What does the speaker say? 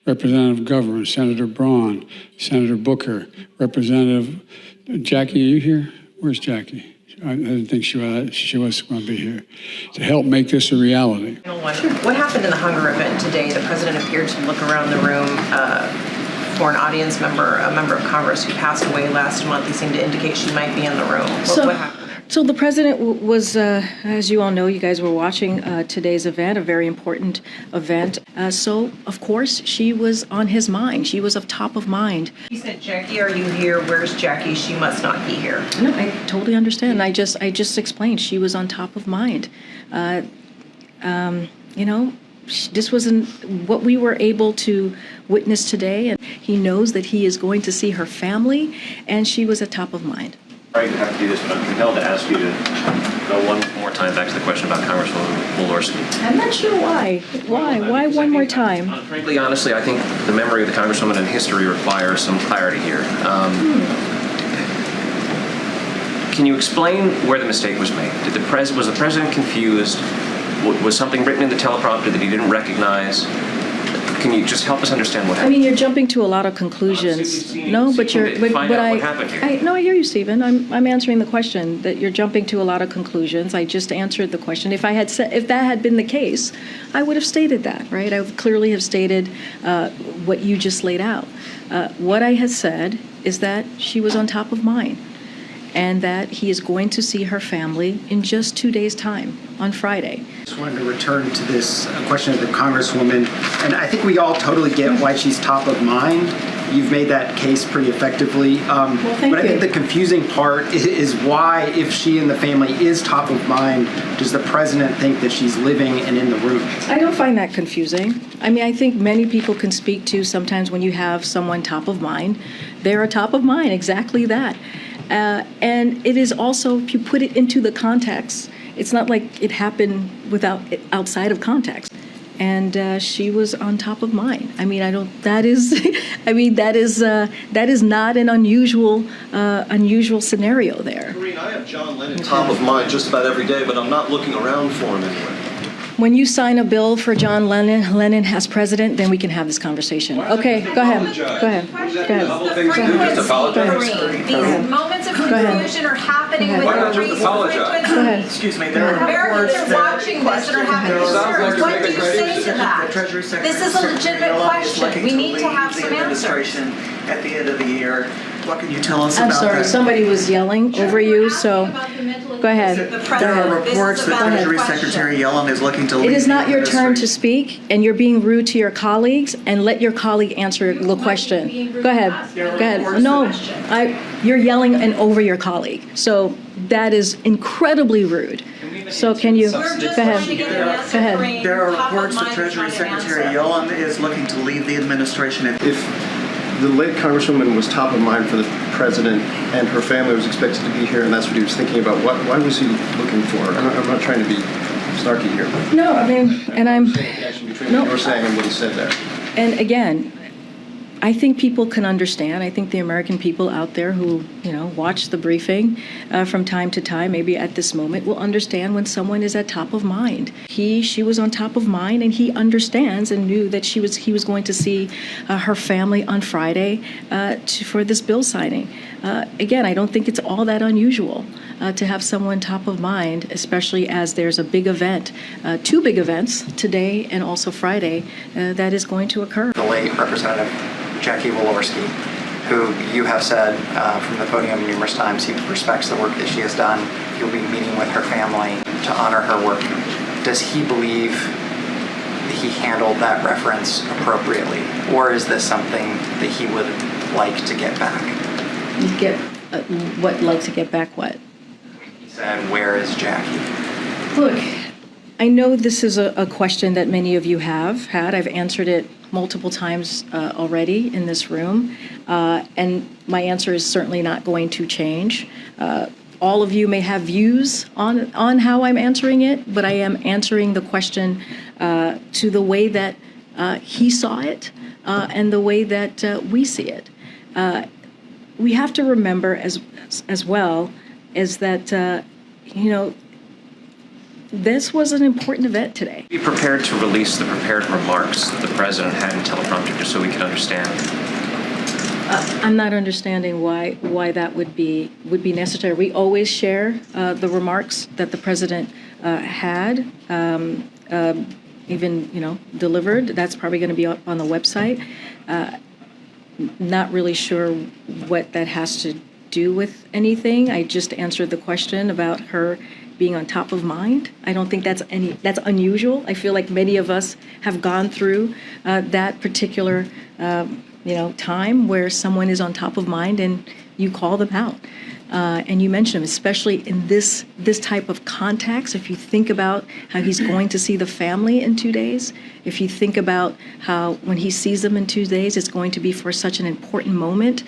Representative Governor, Senator Braun, Senator Booker, Representative Jackie, are you here? Where's Jackie? I didn't think she was going to be here to help make this a reality. What happened in the hunger event today? The president appeared to look around the room for an audience member, a member of Congress who passed away last month. He seemed to indicate she might be in the room. What happened? So the president was, as you all know, you guys were watching today's event, a very important event. So, of course, she was on his mind. She was of top of mind. He said, Jackie, are you here? Where's Jackie? She must not be here. No, I totally understand. I just explained she was on top of mind. You know, this wasn't what we were able to witness today. And he knows that he is going to see her family, and she was at top of mind. Sorry to have to do this, but I'm compelled to ask you to go one more time back to the question about Congresswoman Walorski. I'm not sure why. Why one more time? Frankly, honestly, I think the memory of the Congresswoman and history requires some clarity here. Can you explain where the mistake was made? Was the president confused? Was something written in the teleprompter that he didn't recognize? Can you just help us understand what happened? I mean, you're jumping to a lot of conclusions. No, but you're. But what happened here. No, I hear you, Stephen. I'm answering the question. That you're jumping to a lot of conclusions. I just answered the question. If that had been the case, I would have stated that, right? I would clearly have stated what you just laid out. What I had said is that she was on top of mind, and that he is going to see her family in just 2 days' time on Friday. I just wanted to return to this question of the Congresswoman, and I think we all totally get why she's top of mind. You've made that case pretty effectively. But I think the confusing part is why, if she and the family is top of mind, does the president think that she's living and in the room? I don't find that confusing. I mean, I think many people can speak to sometimes when you have someone top of mind, they're a top of mind, exactly that. And it is also, if you put it into the context, it's not like it happened outside of context. And she was on top of mind. I mean, that is not an unusual scenario there. Karine, I have John Lennon top of mind just about every day, but I'm not looking around for him anywhere. When you sign a bill for John Lennon as president, then we can have this conversation. Okay, go ahead. Go ahead. These moments of confusion are happening with increased frequency. Go ahead. Excuse me, there are Americans are watching this that are having concerns. What do you say to that? This is a legitimate question. We need to have some answers. At the end of the year. What can you tell us about that? I'm sorry, somebody was yelling over you, so go ahead. There are reports that Treasury Secretary Yellen is looking to leave. It is not your turn to speak, and you're being rude to your colleagues, and let your colleague answer the question. Go ahead. Go ahead. No, you're yelling and over your colleague, so that is incredibly rude. So can you, go ahead. Go ahead. There are reports that Treasury Secretary Yellen is looking to leave the administration. If the late Congresswoman was top of mind for the president and her family was expected to be here, and that's what he was thinking about, why was he looking for her? I'm not trying to be snarky here. No, I mean, and I'm... Between what you're saying and what he said there. And again, I think people can understand. I think the American people out there who, watch the briefing from time to time, maybe at this moment, will understand when someone is at top of mind. She was on top of mind, and he understands and knew that he was going to see her family on Friday for this bill signing. Again, I don't think it's all that unusual to have someone top of mind, especially as there's a big event, two big events today and also Friday that is going to occur. The late Representative Jackie Walorski, who you have said from the podium numerous times he respects the work that she has done. You'll be meeting with her family to honor her work. Does he believe that he handled that reference appropriately, or is this something that he would like to get back? Like to get back what? He said, "Where is Jackie?" Look, I know this is a question that many of you have had. I've answered it multiple times already in this room, and my answer is certainly not going to change. All of you may have views on how I'm answering it, but I am answering the question to the way that he saw it and the way that we see it. We have to remember as well is that, This was an important event today. Be prepared to release the prepared remarks that the president had in teleprompter just so we can understand. I'm not understanding why that would be necessary. We always share the remarks that the president had, even delivered. That's probably going to be up on the website. Not really sure what that has to do with anything. I just answered the question about her being on top of mind. I don't think that's unusual. I feel like many of us have gone through that particular time where someone is on top of mind and you call them out. And you mentioned, especially in this type of context, if you think about how he's going to see the family in 2 days, if you think about how when he sees them in 2 days, it's going to be for such an important moment